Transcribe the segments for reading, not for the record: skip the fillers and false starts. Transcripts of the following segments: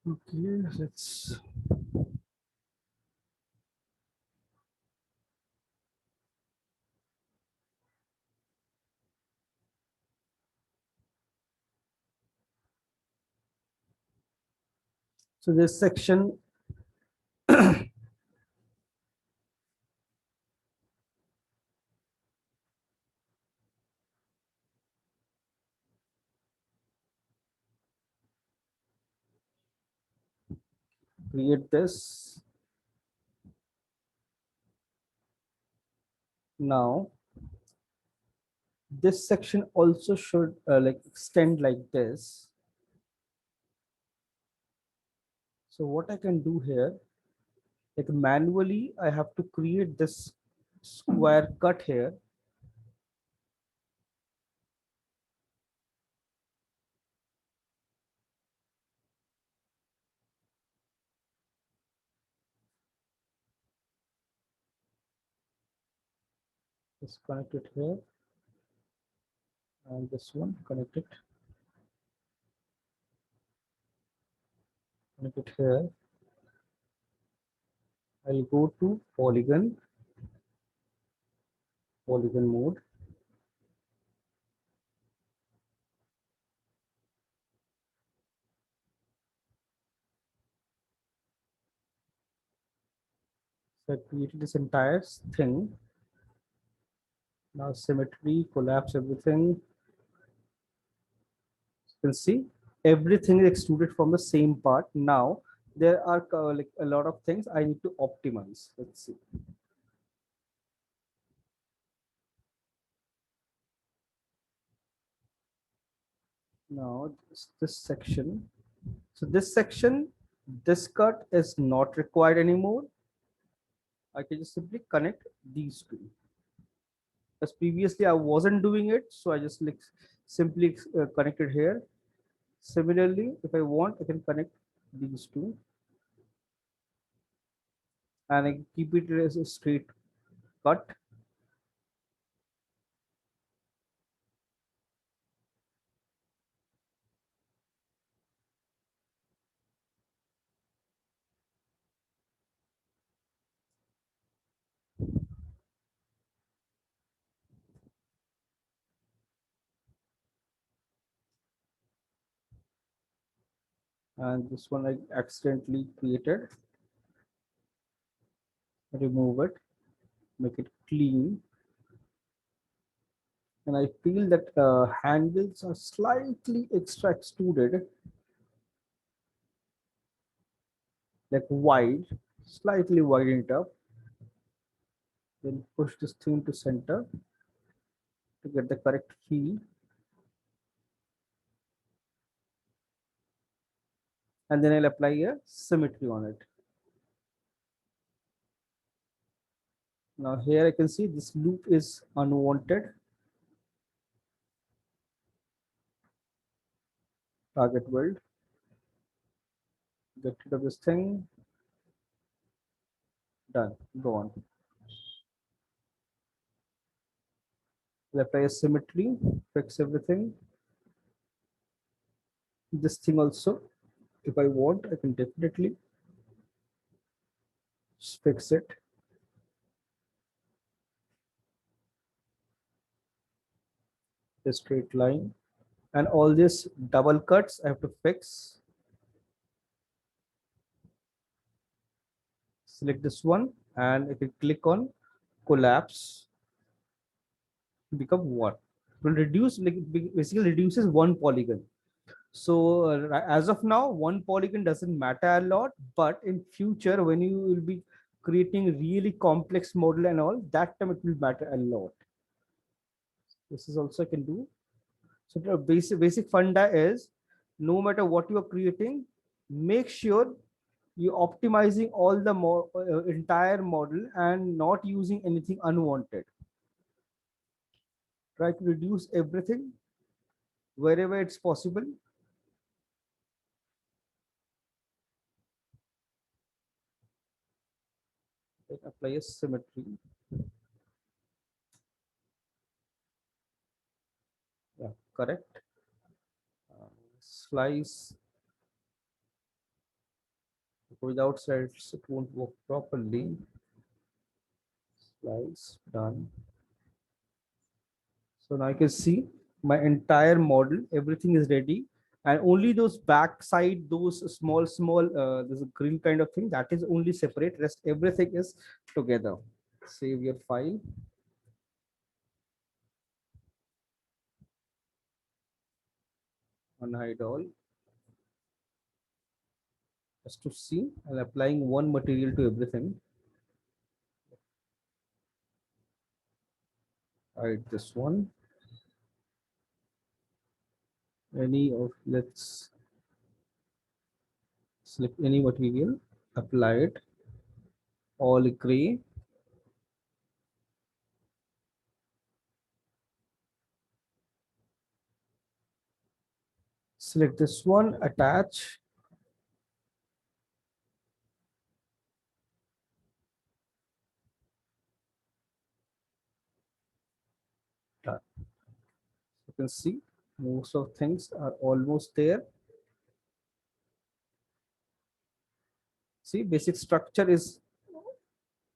Okay, let's. So this section, create this. Now this section also should like extend like this. So what I can do here, like manually, I have to create this square cut here. Just connect it here, and this one connect it here. I'll go to polygon mode. So I created this entire thing. Now symmetry, collapse everything. You can see everything is extruded from the same part. Now there are like a lot of things I need to optimize. Let's see. Now this section. So this section, this cut is not required anymore. I can just simply connect these two. As previously I wasn't doing it, so I just like simply connect it here. Similarly, if I want, I can connect these two and I keep it as a straight cut. And this one I accidentally created. Remove it, make it clean. And I feel that handles are slightly extra extruded, like wide, slightly widen it up. Then push this thing to center to get the correct feel. And then I'll apply a symmetry on it. Now here I can see this loop is unwanted. Target weld. Get rid of this thing. Done. Go on. We'll apply a symmetry. Fix everything. This thing also, if I want, I can definitely fix it. A straight line. And all these double cuts I have to fix. Select this one and if you click on collapse, become one. It will reduce, like basically reduces one polygon. So as of now, one polygon doesn't matter a lot, but in future when you will be creating really complex model and all, that time it will matter a lot. This is also I can do. So the basic funda is, no matter what you are creating, make sure you're optimizing all the entire model and not using anything unwanted. Try to reduce everything wherever it's possible. Then apply a symmetry. Yeah, correct. Slice. Without slides, it won't work properly. Slides done. So now you can see my entire model, everything is ready. And only those backside, those small, there's a green kind of thing that is only separate. Rest everything is together. Save your file. Unhide all. Just to see, I'm applying one material to everything. Hide this one. Any of, let's select any material, apply it, all gray. Select this one, attach. Done. You can see most of things are almost there. See, basic structure is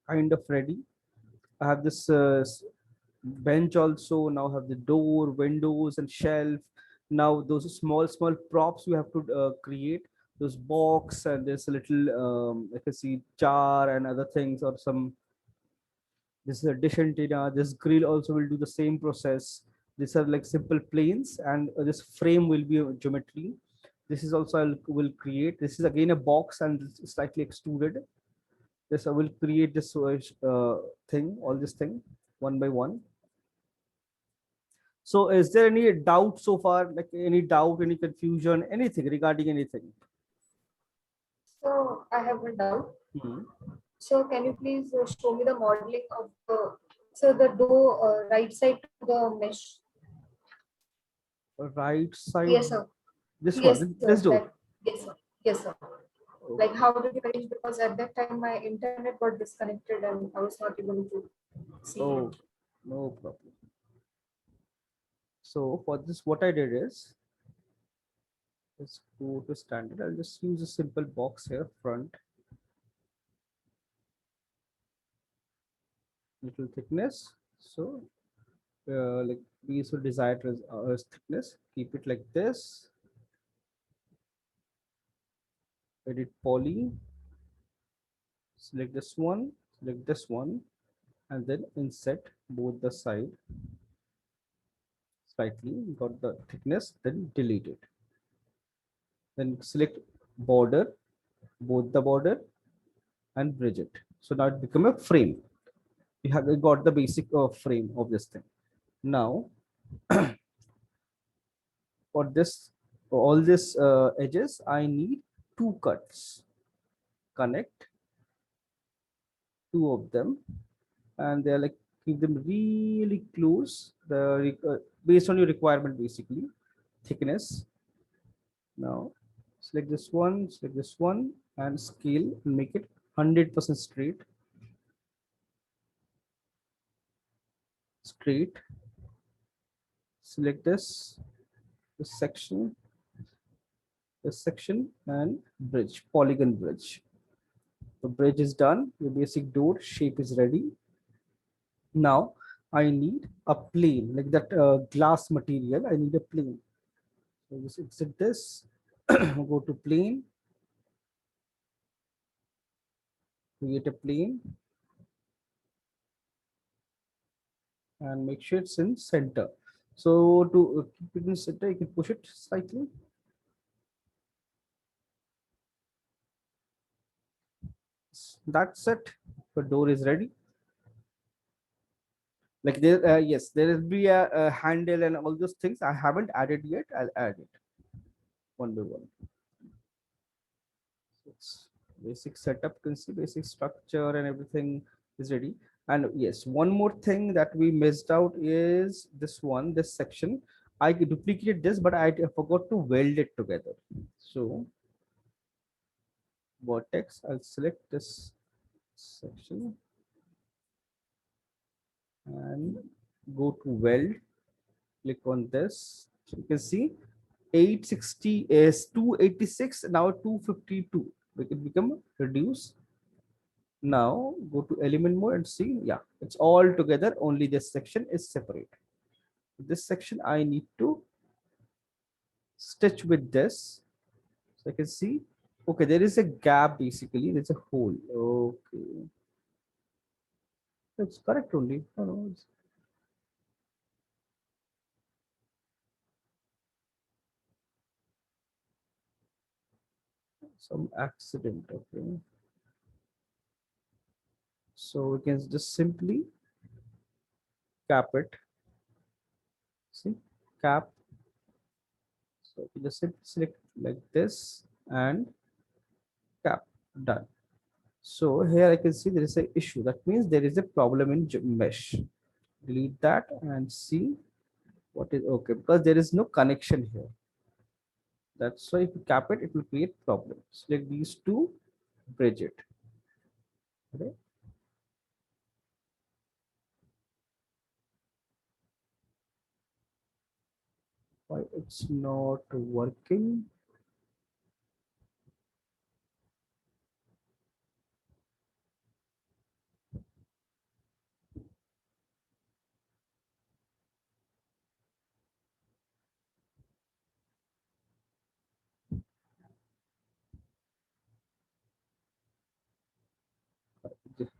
kind of ready. I have this bench also. Now have the door, windows, and shelf. Now those small props you have to create. Those box and there's a little I can see jar and other things, or some. This is a dish antenna. This grill also will do the same process. These are like simple planes, and this frame will be a geometry. This is also will create. This is again a box and it's slightly extruded. This I will create this thing, all this thing, one by one. So is there any doubt so far, like any doubt, any confusion, anything regarding anything? So I have a doubt. Hmm. So can you please show me the modeling of the door right side to the mesh? Right side, Yes, sir. this Yes, one, sir. this door. Yes, sir. Yes, sir. Like how did you arrange? Because at that time my internet got disconnected and I was not able to see Oh, it. no problem. So for this, what I did is, let's go to standard. I'll just use a simple box here, front, little thickness. So like we used to desired thickness, keep it like this, edit poly, select this one, and then inset both the side slightly, got the thickness, then delete it. Then select border, both the border, and bridge it. So now it become a frame. We have got the basic frame of this thing. Now for this, for all this edges, I need two cuts. Connect two of them, and they're like keep them really close. Based on your requirement, basically thickness. Now select this one, and scale and make it 100% straight. Straight. Select this this section, and bridge, polygon bridge. The bridge is done. Your basic door shape is ready. Now I need a plane like that glass material. I need a plane. So just exit this, go to plane, create a plane, and make sure it's in center. So to keep it in center, you can push it slightly. That's it. The door is ready. Like there, yes, there will be a handle and all those things. I haven't added yet. I'll add it one by one. It's basic setup. You can see basic structure and everything is ready. And yes, one more thing that we missed out is this one, this section. I duplicated this, but I forgot to weld it together. So vertex, I'll select this section and go to weld. Click on this. So you can see 860 is 286, now 252. We can become reduce. Now go to element mode and see, yeah, it's all together, only this section is separate. This section I need to stitch with this. So I can see, okay, there is a gap basically, there's a hole. Okay, that's correct only. Oh, no, it's some accident. Okay, so we can just simply cap it. See, cap. So we just simply select like this and cap. Done. So here I can see there is an issue. That means there is a problem in mesh. Delete that and see what is okay, because there is no connection here. That's why if you cap it, it will create problems. Select these two, bridge it. Okay. Why it's not working?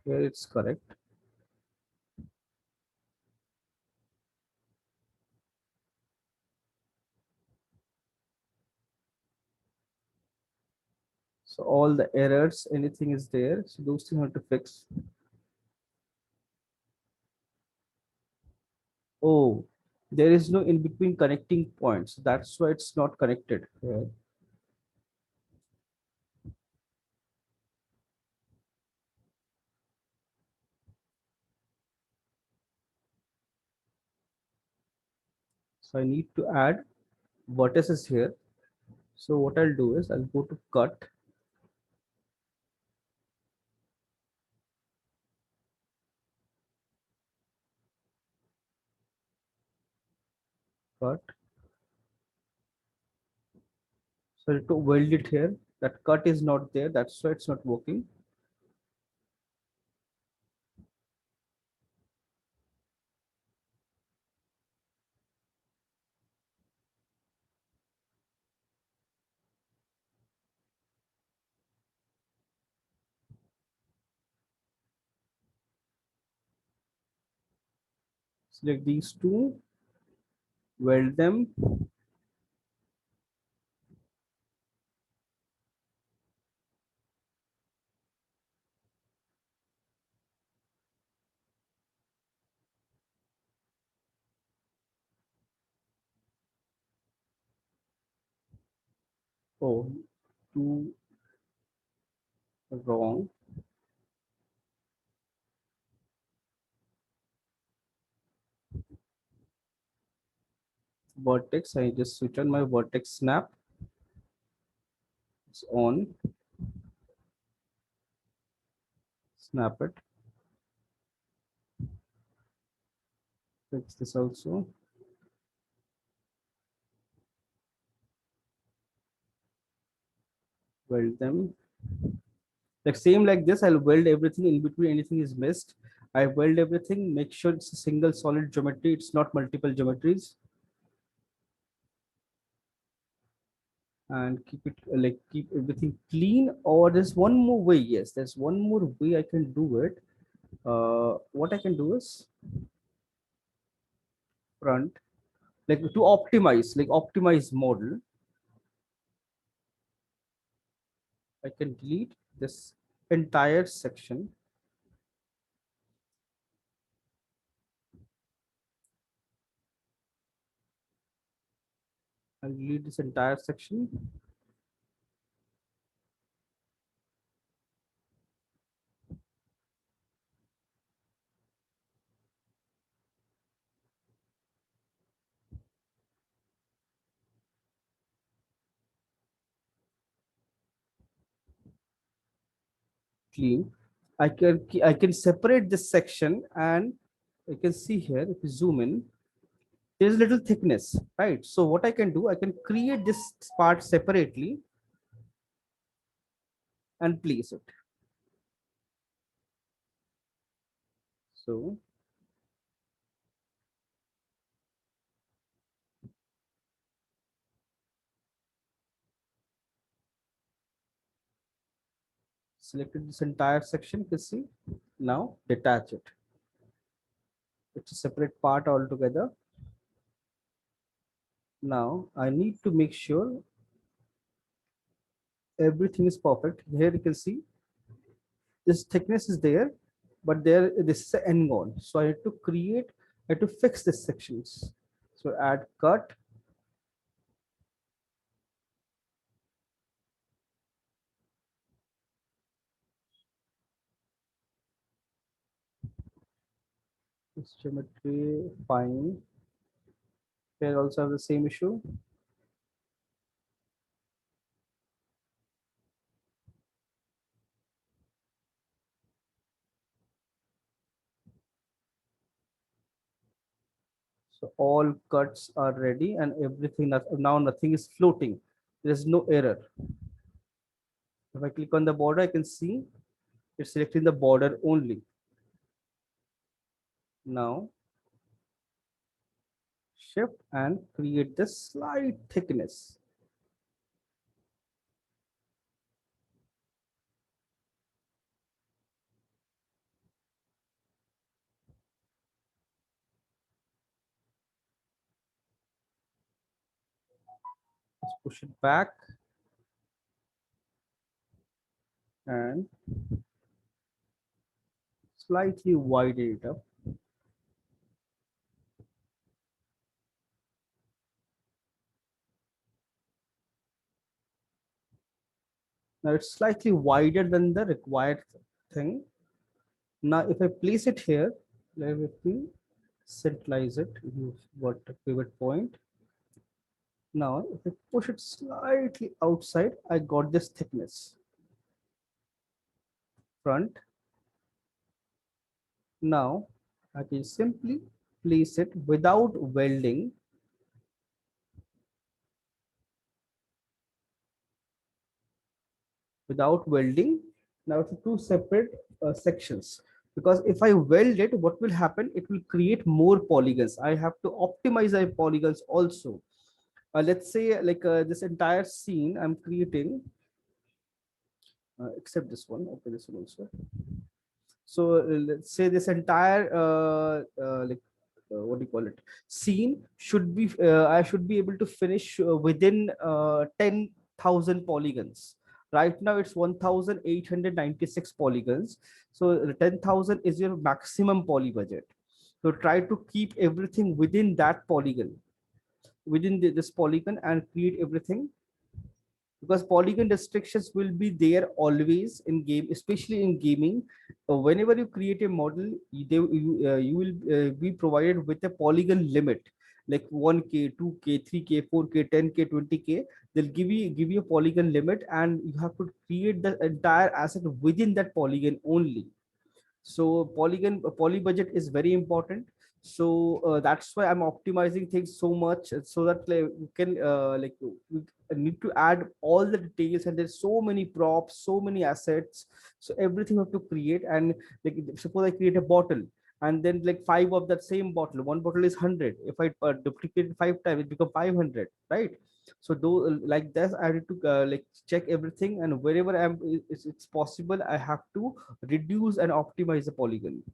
Here it's correct. So all the errors, anything is there. So those things have to fix. Oh, there is no in between connecting points. That's why it's not connected here. So I need to add vertices here. So what I'll do is I'll go to cut, cut. So to weld it here, that cut is not there. That's why it's not working. Select these two, weld them. Oh, two wrong. Vertex. I just switch on my vertex snap. It's on. Snap it. Fix this also. Weld them. Like same like this, I'll weld everything in between. Anything is missed, I weld everything. Make sure it's a single solid geometry. It's not multiple geometries. And keep it like keep everything clean. Or there's one more way. Yes, there's one more way I can do it. What I can do is front, like to optimize, like optimize model. I can delete this entire section and delete this entire section. Clean. I can separate this section, and you can see here if you zoom in, there's a little thickness, right? So what I can do, I can create this part separately. and place it. So selected this entire section, you can see. Now detach it. It's a separate part altogether. Now I need to make sure everything is perfect. Here you can see this thickness is there, but there this is an end gone. So I have to create, I have to fix this sections. So add cut, this geometry, fine. Here also have the same issue. So all cuts are ready and everything, now nothing is floating. There is no error. If I click on the border, I can see it's selecting the border only. Now shift and create the slight thickness. Let's push it back and slightly widen it up. Now it's slightly wider than the required thing. Now if I place it here, let me centralize it. You've got a pivot point. Now if I push it slightly outside, I got this thickness. Front. Now I can simply place it without welding. Without welding. Now it's two separate sections, because if I weld it, what will happen? It will create more polygons. I have to optimize the polygons also. Let's say like this entire scene I'm creating, except this one. Okay, this one also. So let's say this entire like what do you call it, scene should be I should be able to finish within 10,000 polygons. Right now it's 1,896 polygons. So 10,000 is your maximum poly budget. So try to keep everything within that polygon, within this polygon, and create everything, because polygon restrictions will be there always in game, especially in gaming. Whenever you create a model, you will be provided with a polygon limit, like 1k, 2k, 3k, 4k, 10k, 20k. They'll give you a polygon limit, and you have to create the entire asset within that polygon only. So poly budget is very important. So that's why I'm optimizing things so much, so that like, we can like we need to add all the details, and there's so many props, so many assets. So everything we have to create. And like suppose I create a bottle, and then like five of that same bottle, one bottle is 100. If I duplicate it 5 times, it become 500, right? So though like this, I need to like check everything, and wherever it's possible, I have to reduce and optimize the polygon.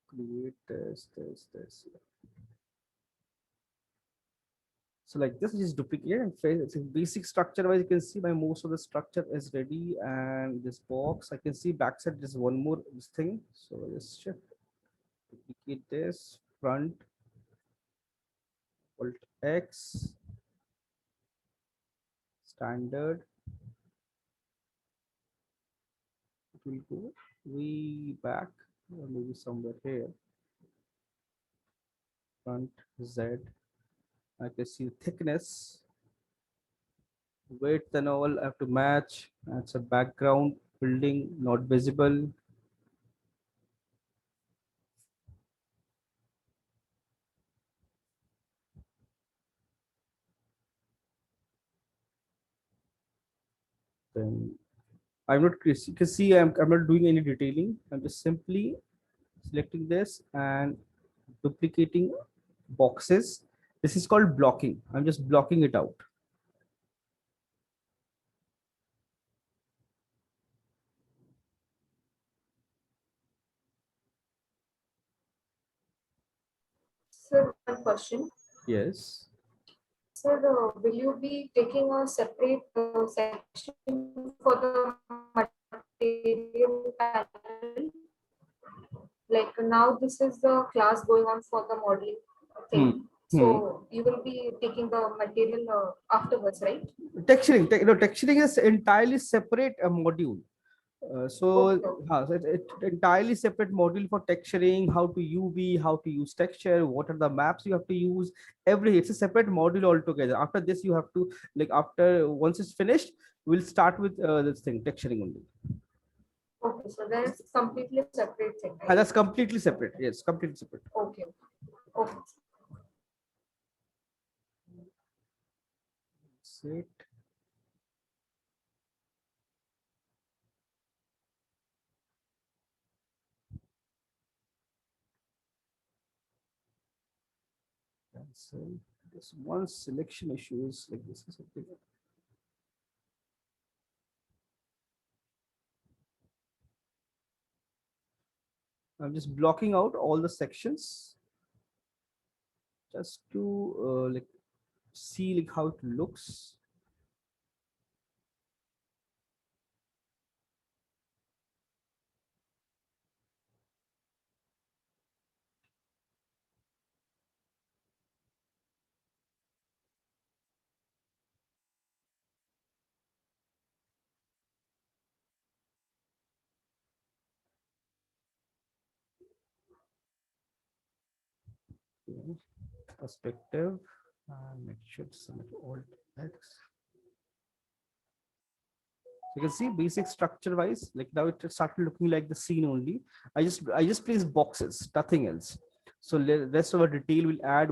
Create this. So like this is duplicate and it's a basic structure wise. You can see my most of the structure is ready, and this box I can see backside. There's one more this thing. So just shift, duplicate this front, Alt X, standard. It will go way back, or maybe somewhere here. Front Z. I can see thickness, width and all I have to match. That's a background building not visible. Then I'm not, you can see I'm not doing any detailing. I'm just simply selecting this and duplicating boxes. This is called blocking. I'm just blocking it out. Sir, one question. Yes. Sir, will you be taking a separate section for the material panel? Like now, this is the class going on for the modeling thing. Hmm. Hmm. So you will be taking the material afterwards, right? Texturing, no, texturing is entirely separate module. Okay, So, okay. it entirely separate module for texturing, how to UV, how to use texture, what are the maps you have to use. Every It's a separate module altogether. After this, you have to, like, after once it's finished, we'll start with this thing texturing only. Okay, so then it's completely separate thing, And right? that's completely separate. Yes, completely separate. Okay, okay. That's it. Cancel. This one selection issue is like this is something. I'm just blocking out all the sections just to like see like how it looks. Okay. Perspective and make sure to select all text. You can see basic structure wise, like now it started looking like the scene only. I just place boxes, nothing else. So rest of our detail will add